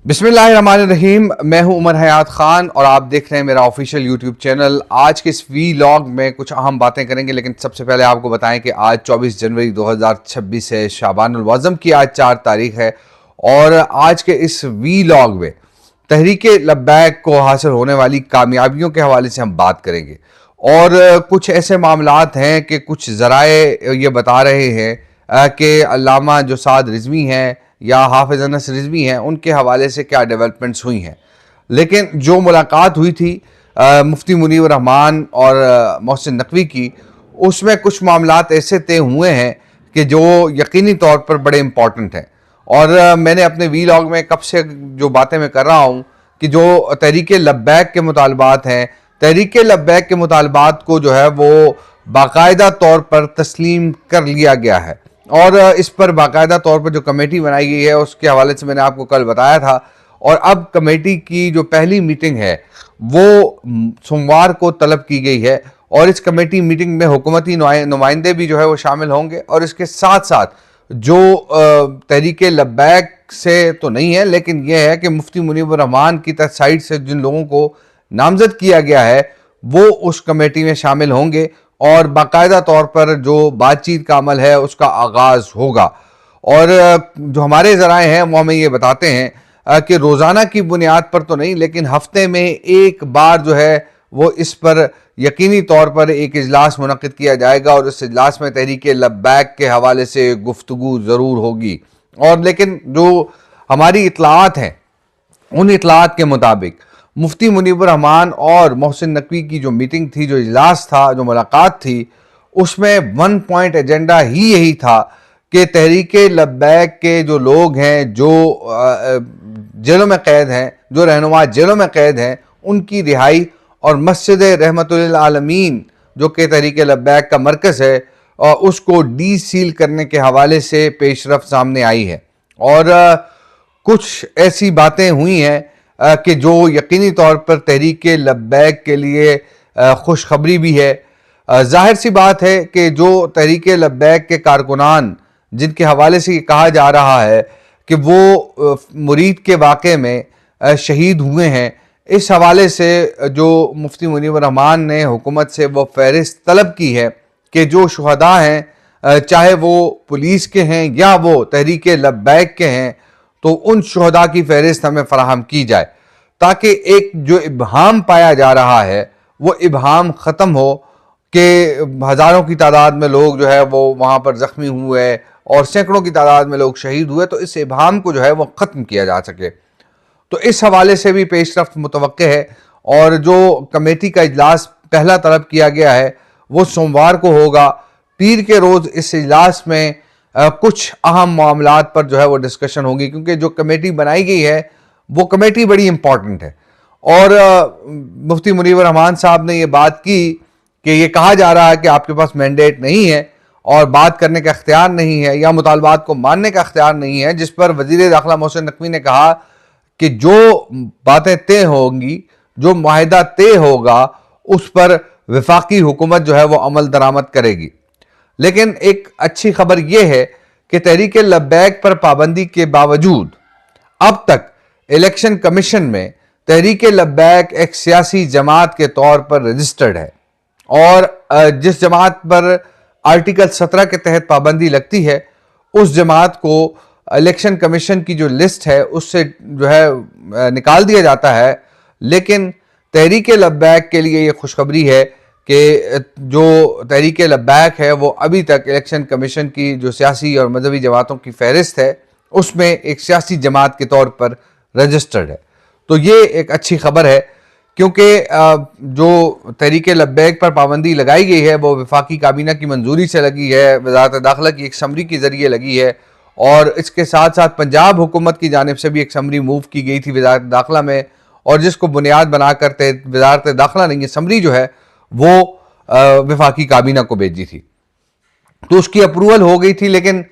बिस्मिल्लाहिर्रहमानिर्रहीम। मैं हूं उमर हयात खान और आप देख रहे हैं मेरा ऑफिशियल यूट्यूब चैनल। आज के इस वीलॉग में कुछ अहम बातें करेंगे, लेकिन सबसे पहले आपको बताएं कि आज 24 जनवरी 2026 है, शाबानुल मुअज़्ज़म की आज 4 तारीख है। और आज के इस वीलॉग में तहरीके लब्बैक को हासिल होने वाली कामयाबियों के हवाले से हम बात करेंगे। और कुछ ऐसे मामलात हैं कि कुछ ज़राए ये बता रहे हैं कि अल्लामा जो साद रिज़वी हैं या हाफिज़ अनस रिज़वी हैं, उनके हवाले से क्या डेवलपमेंट्स हुई हैं। लेकिन जो मुलाकात हुई थी मुफ्ती मुनीर रहमान और मोहसिन नकवी की, उसमें कुछ मामलात ऐसे तय हुए हैं कि जो यकीनी तौर पर बड़े इम्पॉर्टेंट हैं। और मैंने अपने वीलॉग में कब से जो बातें मैं कर रहा हूँ कि जो तहरीके लब्बैक के मुतालबात हैं, तहरीके लब्बैक के मुतालबात को जो है वो बाकायदा तौर पर तस्लीम कर लिया गया है। और इस पर बाकायदा तौर पर जो कमेटी बनाई गई है उसके हवाले से मैंने आपको कल बताया था। और अब कमेटी की जो पहली मीटिंग है वो सोमवार को तलब की गई है। और इस कमेटी मीटिंग में हुकूमती नुमाइंदे भी जो है वो शामिल होंगे। और इसके साथ साथ जो तहरीके लब्बैक से तो नहीं है, लेकिन यह है कि मुफ्ती मुनीर रहमान की साइड से जिन लोगों को नामजद किया गया है वो उस कमेटी में शामिल होंगे और बाकायदा तौर पर जो बातचीत का अमल है उसका आगाज़ होगा। और जो हमारे ज़राए हैं वो हमें ये बताते हैं कि रोज़ाना की बुनियाद पर तो नहीं, लेकिन हफ्ते में एक बार जो है वो इस पर यकीनी तौर पर एक इजलास मुनक़िद किया जाएगा और इस इजलास में तहरीके लब्बैक के हवाले से गुफ्तगू ज़रूर होगी। और लेकिन जो हमारी इत्तलाआत हैं उन इत्तलाआत के मुताबिक मुफ्ती मुनीर रहमान और मोहसिन नकवी की जो मीटिंग थी, जो इजलास था, जो मुलाकात थी, उसमें वन पॉइंट एजेंडा ही यही था कि तहरीके लब्बैक के जो लोग हैं, जो जेलों में कैद हैं, जो रहनुमा जेलों में कैद हैं, उनकी रिहाई और मस्जिद रहमतुल आलमीन जो कि तहरीके लब्बैक का मरकज़ है उसको डी सील करने के हवाले से पेशरफ सामने आई है। और कुछ ऐसी बातें हुई हैं कि जो यकीनी तौर पर तहरीके लब्बैक के लिए खुशखबरी भी है। जाहिर सी बात है कि जो तहरीके लब्बैक के कारकुनान जिनके हवाले से ये कहा जा रहा है कि वो मुरीद के वाक़े में शहीद हुए हैं, इस हवाले से जो मुफ्ती मुनीर रहमान ने हुकूमत से वो फहरिस्त तलब की है कि जो शुहदा हैं, चाहे वो पुलिस के हैं या वो तहरीके लब्बैक के हैं, तो उन शुहदा की फहरिस्त हमें फराहम की जाए ताकि एक जो इबहाम पाया जा रहा है वो इबहाम ख़त्म हो कि हज़ारों की तादाद में लोग जो है वो वहाँ पर ज़ख्मी हुए और सैकड़ों की तादाद में लोग शहीद हुए, तो इस इबहाम को जो है वो ख़त्म किया जा सके। तो इस हवाले से भी पेशरफ्त मुतवक्के है। और जो कमेटी का इजलास पहला तलब किया गया है वो सोमवार को होगा। पीर के रोज़ इस इजलास में कुछ अहम मामलात पर जो है वो डिस्कशन होगी, क्योंकि जो कमेटी बनाई गई है वो कमेटी बड़ी इंपॉर्टेंट है। और मुफ्ती मुनीर रहमान साहब ने ये बात की कि ये कहा जा रहा है कि आपके पास मैंडेट नहीं है और बात करने का इख्तियार नहीं है या मुतालबात को मानने का इख्तियार नहीं है, जिस पर वज़ीर दाखिला मोहसिन नकवी ने कहा कि जो बातें तय होंगी, जो मुआहिदा तय होगा, उस पर वफाकी हुकूमत जो है वो अमल दरामद करेगी। लेकिन एक अच्छी खबर यह है कि तहरीके लब्बैक पर पाबंदी के बावजूद अब तक इलेक्शन कमीशन में तहरीके लब्बैक एक सियासी जमात के तौर पर रजिस्टर्ड है। और जिस जमात पर आर्टिकल 17 के तहत पाबंदी लगती है उस जमात को इलेक्शन कमीशन की जो लिस्ट है उससे जो है निकाल दिया जाता है। लेकिन तहरीके लब्बैक के लिए ये खुशखबरी है कि जो तहरीके लब्बैक है वो अभी तक इलेक्शन कमीशन की जो सियासी और मजहबी जमातों की फहरिस्त है उसमें एक सियासी जमात के तौर पर रजिस्टर्ड है। तो ये एक अच्छी खबर है, क्योंकि जो तहरीके लब्बैक पर पाबंदी लगाई गई है वो वफाकी काबीना की मंजूरी से लगी है, वज़ारत दाखिला की एक समरी के ज़रिए लगी है। और इसके साथ साथ पंजाब हुकूमत की जानिब से भी एक समरी मूव की गई थी वज़ारत दाखिला में, और जिसको बुनियाद बनाकर वज़ारत दाखिला ने ये समरी जो है वो वफाकी काबीना को भेजी थी, तो उसकी अप्रूवल हो गई थी। लेकिन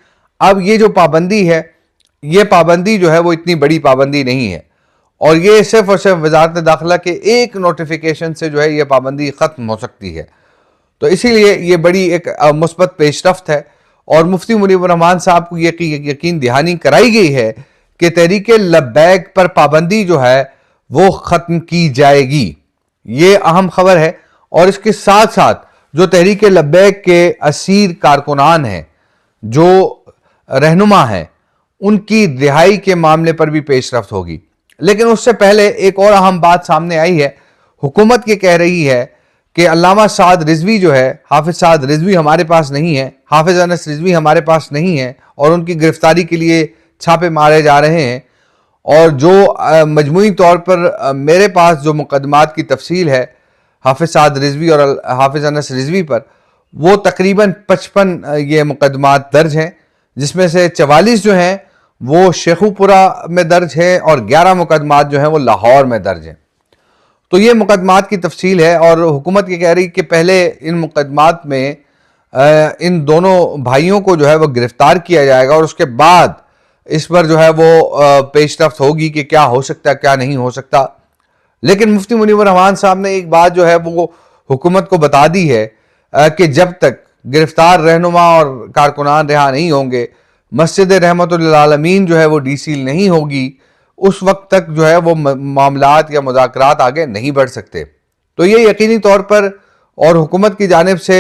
अब ये जो पाबंदी है, ये पाबंदी जो है वो इतनी बड़ी पाबंदी नहीं है और ये सिर्फ और सिर्फ वज़ारत दाखिला के एक नोटिफिकेशन से जो है ये पाबंदी ख़त्म हो सकती है। तो इसीलिए ये बड़ी एक मुस्बत पेशरफ्त है। और मुफ्ती मुनीर रहमान साहब को ये यकीन दहानी कराई गई है कि तहरीक लब्बैक पर पाबंदी जो है वो खत्म की जाएगी। ये अहम खबर है। और इसके साथ साथ जो तहरीक लब्बैक के असीर कारकुनान हैं, जो रहनुमा हैं, उनकी रिहाई के मामले पर भी पेशरफ्त होगी। लेकिन उससे पहले एक और अहम बात सामने आई है। हुकूमत ये कह रही है कि अल्लामा साद रिजवी जो है, हाफिज साद रिजवी हमारे पास नहीं है, हाफिज अनस रिजवी हमारे पास नहीं है, और उनकी गिरफ्तारी के लिए छापे मारे जा रहे हैं। और जो मजमूई तौर पर मेरे पास जो मुकदमात की तफसील है हाफिज साद रिजवी और हाफिज अनस रिजवी पर, वो तकरीबन 55 ये मुकदमात दर्ज हैं, जिसमें से 44 जो हैं वो शेखुपुरा में दर्ज है और 11 मुकदमात जो हैं वो लाहौर में दर्ज हैं। तो ये मुकदमात की तफसील है। और हुकूमत ये कह रही कि पहले इन मुकदमात में इन दोनों भाइयों को जो है वो गिरफ्तार किया जाएगा और उसके बाद इस पर जो है वो पेशरफ्त होगी कि क्या हो सकता है, क्या नहीं हो सकता। लेकिन मुफ्ती मुनीवर रहमान साहब ने एक बात जो है वो हुकूमत को बता दी है कि जब तक गिरफ्तार रहनुमा और कारकुनान रिहा नहीं होंगे, मस्जिद रहमतुल आलमीन जो है वो डीसील नहीं होगी, उस वक्त तक जो है वो मामलात या मुज़ाकरात आगे नहीं बढ़ सकते। तो ये यकीनी तौर पर और हुकूमत की जानिब से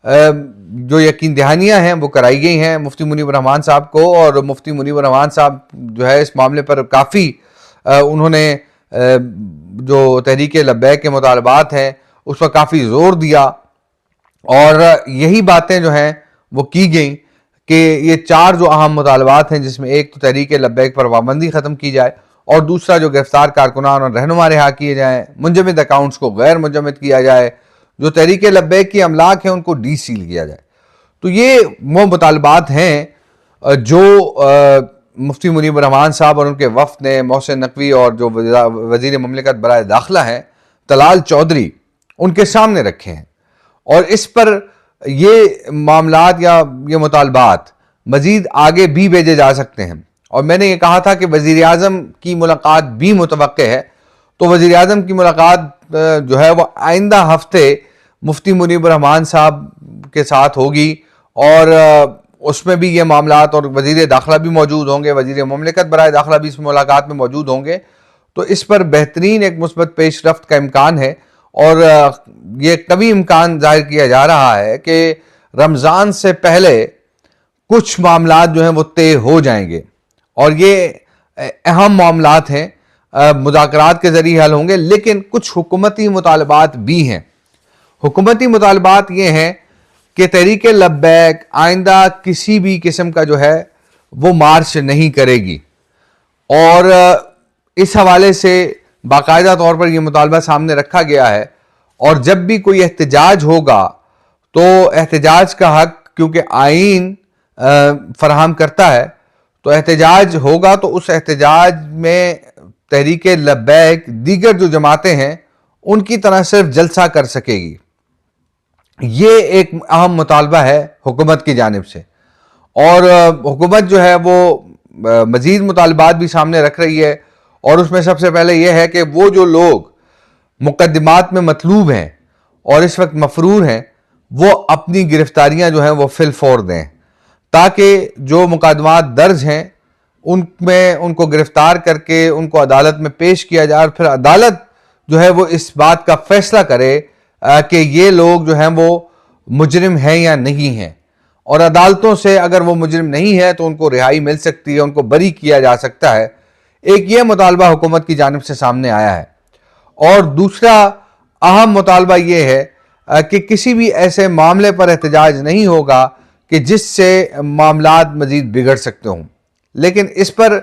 जो यकीन दहानियाँ हैं वो कराई गई हैं मुफ्ती मुनीवर रहमान साहब को। और मुफ्ती मुनीवर रहमान साहब जो है इस मामले पर काफ़ी उन्होंने जो तहरीक लब्बैक के मुतालबात हैं उस पर काफ़ी ज़ोर दिया। और यही बातें जो हैं वो की गई कि ये 4 जो अहम मुतालबात हैं, जिसमें एक तो तहरीक लब्बैक पर पाबंदी ख़त्म की जाए, और दूसरा जो गिरफ्तार कारकुनान और रहनुमा रिहा किए जाएँ, मुंजमद अकाउंट्स को गैर मुंजमद किया जाए, जो तहरीक लब्बैक की अमलाक हैं उनको डी सील किया जाए। तो ये वो मुतालबात हैं जो मुफ्ती मुनीवर रहमान साहब और उनके वफ़द ने मोहसिन नकवी और जो वज़ीर ममलिकत बराए दाखिला हैं तलाल चौधरी, उनके सामने रखे हैं। और इस पर ये मामलात या ये मुतालबात मज़ीद आगे भी भेजे जा सकते हैं। और मैंने ये कहा था कि वज़ीर आज़म की मुलाकात भी मुतवक्के है। तो वज़ीर आज़म की मुलाकात जो है वो आइंदा हफ्ते मुफ्ती मुनीवर रहमान साहब के साथ होगी, और उसमें भी ये मामलात, और वज़ीर दाखिला भी मौजूद होंगे, वज़ीर ममलिकत बराए दाखिला भी इस मुलाकात में मौजूद होंगे। तो इस पर बेहतरीन एक मुस्बत पेशरफ्त का इम्कान है। और ये कभी इम्कान जाहिर किया जा रहा है कि रमज़ान से पहले कुछ मामलात जो हैं वो तय हो जाएंगे, और ये अहम मामलात हैं, मुज़ाकरात के ज़रिए हल होंगे। लेकिन कुछ हुकूमती मुतालबात भी हैं। हुकूमती मुतालबात ये हैं कि तहरीक लब्बैक आइंदा किसी भी किस्म का जो है वो मार्च नहीं करेगी, और इस हवाले से बाकायदा तौर पर यह मुतालबा सामने रखा गया है। और जब भी कोई एहतजाज होगा तो एहतजाज का हक, क्योंकि आईन फराहम करता है, तो एहतजाज होगा तो उस एहतजाज में तहरीक लब्बैक दीगर जो जमातें हैं उनकी तरह सिर्फ जलसा कर सकेगी। ये एक अहम मुतालबा है हुकूमत की जानिब से। और हुकूमत जो है वो मज़ीद मुतालबात भी सामने रख रही है, और उसमें सबसे पहले यह है कि वो जो लोग मुकदमात में मतलूब हैं और इस वक्त मफरूर हैं, वो अपनी गिरफ्तारियां जो हैं वो फिल फौर दें, ताकि जो मुकदमात दर्ज हैं उनमें उनको गिरफ्तार करके उनको अदालत में पेश किया जाए, और फिर अदालत जो है वो इस बात का फैसला करे कि ये लोग जो हैं वो मुजरिम हैं या नहीं हैं। और अदालतों से अगर वो मुजरिम नहीं है तो उनको रिहाई मिल सकती है, उनको बरी किया जा सकता है। एक ये मुतालबा हुकूमत की जानिब से सामने आया है। और दूसरा अहम मुतालबा ये है कि किसी भी ऐसे मामले पर एहतजाज नहीं होगा कि जिससे मामलात मजीद बिगड़ सकते हों। लेकिन इस पर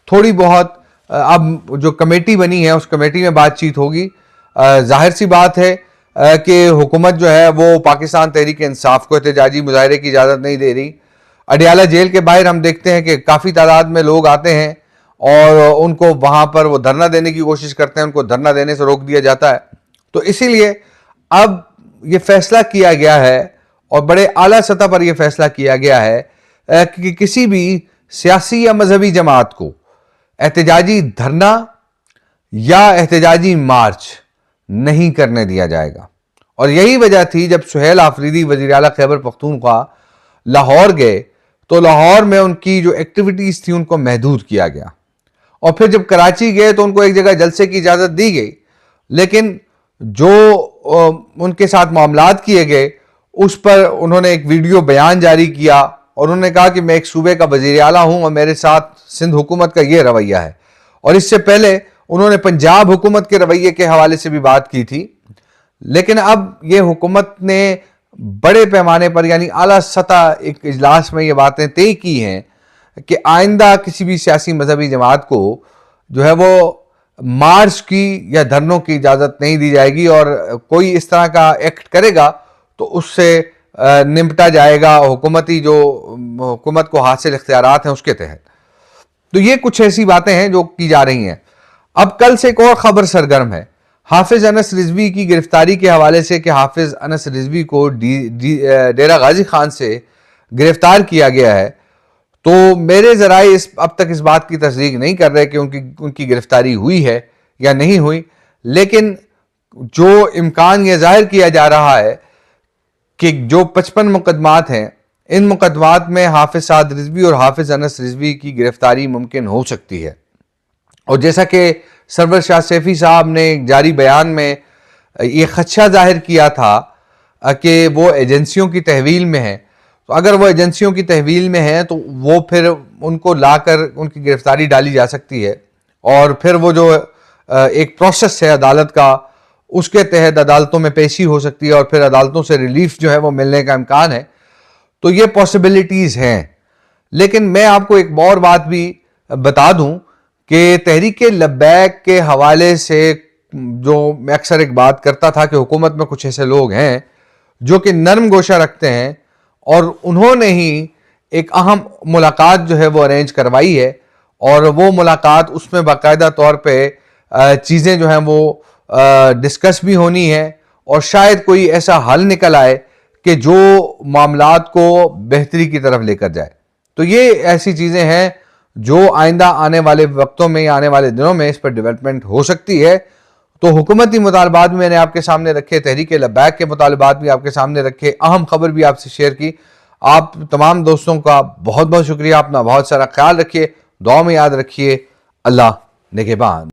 थोड़ी बहुत अब जो कमेटी बनी है उस कमेटी में बातचीत होगी। जाहिर सी बात है कि हुकूमत जो है वो पाकिस्तान तहरीक इंसाफ को एहतजाजी मुजाहरे की इजाज़त नहीं दे रही। अडियाला जेल के बाहर हम देखते हैं कि काफ़ी तादाद में लोग आते हैं और उनको वहाँ पर वो धरना देने की कोशिश करते हैं, उनको धरना देने से रोक दिया जाता है। तो इसीलिए अब ये फैसला किया गया है, और बड़े आला सतह पर यह फैसला किया गया है कि किसी भी सियासी या मजहबी जमात को एहतजाजी धरना या एहतजाजी मार्च नहीं करने दिया जाएगा। और यही वजह थी जब सुहेल आफरीदी वज़ीर आला खैबर पख्तूनख्वा लाहौर गए तो लाहौर में उनकी जो एक्टिविटीज़ थी उनको महदूद किया गया। और फिर जब कराची गए तो उनको एक जगह जलसे की इजाज़त दी गई, लेकिन जो उनके साथ मामलात किए गए उस पर उन्होंने एक वीडियो बयान जारी किया और उन्होंने कहा कि मैं एक सूबे का वज़ीर आला हूं और मेरे साथ सिंध हुकूमत का ये रवैया है। और इससे पहले उन्होंने पंजाब हुकूमत के रवैये के हवाले से भी बात की थी। लेकिन अब ये हुकूमत ने बड़े पैमाने पर यानी आला सतह एक इजलास में ये बातें तय की हैं कि आइंदा किसी भी सियासी मजहबी जमात को जो है वो मार्च की या धरनों की इजाज़त नहीं दी जाएगी, और कोई इस तरह का एक्ट करेगा तो उससे निपटा जाएगा हुकूमती जो हुकूमत को हासिल इख्तियारात हैं उसके तहत। तो ये कुछ ऐसी बातें हैं जो की जा रही हैं। अब कल से एक और खबर सरगर्म है हाफिज अनस रिजवी की गिरफ्तारी के हवाले से कि हाफिज अनस रिजवी को डेरा गाजी खान से गिरफ्तार किया गया है। तो मेरे ज़राए अब तक इस बात की तस्दीक नहीं कर रहे कि उनकी गिरफ्तारी हुई है या नहीं हुई, लेकिन जो इम्कान यह जाहिर किया जा रहा है कि जो 55 मुकदमात हैं, इन मुकदमात में हाफिज साद रिजवी और हाफिज अनस रिजवी की गिरफ्तारी मुमकिन हो सकती है। और जैसा कि सरवर शाह सैफी साहब ने एक जारी बयान में ये खदशा जाहिर किया था कि वो एजेंसियों की तहवील में है, तो अगर वो एजेंसियों की तहवील में है तो वो फिर उनको लाकर उनकी गिरफ्तारी डाली जा सकती है, और फिर वो जो एक प्रोसेस है अदालत का उसके तहत अदालतों में पेशी हो सकती है और फिर अदालतों से रिलीफ जो है वो मिलने का इम्कान है। तो ये पॉसिबिलिटीज़ हैं। लेकिन मैं आपको एक और बात भी बता दूं कि तहरीक लब्बैक के हवाले से जो मैं अक्सर एक बात करता था कि हुकूमत में कुछ ऐसे लोग हैं जो कि नरम गोशा रखते हैं, और उन्होंने ही एक अहम मुलाकात जो है वो अरेंज करवाई है, और वो मुलाकात उसमें बाकायदा तौर पे चीज़ें जो हैं वो डिस्कस भी होनी है, और शायद कोई ऐसा हल निकल आए कि जो मामलात को बेहतरी की तरफ लेकर जाए। तो ये ऐसी चीज़ें हैं जो आइंदा आने वाले वक्तों में या आने वाले दिनों में इस पर डेवलपमेंट हो सकती है। तो हुकूमती मुतालबात भी मैंने आपके सामने रखे, तहरीक लब्बैक के मुतालबात भी आपके सामने रखे, अहम खबर भी आपसे शेयर की। आप तमाम दोस्तों का बहुत बहुत शुक्रिया। अपना बहुत सारा ख्याल रखिए, दुआ में याद रखिए। अल्लाह निगहबान।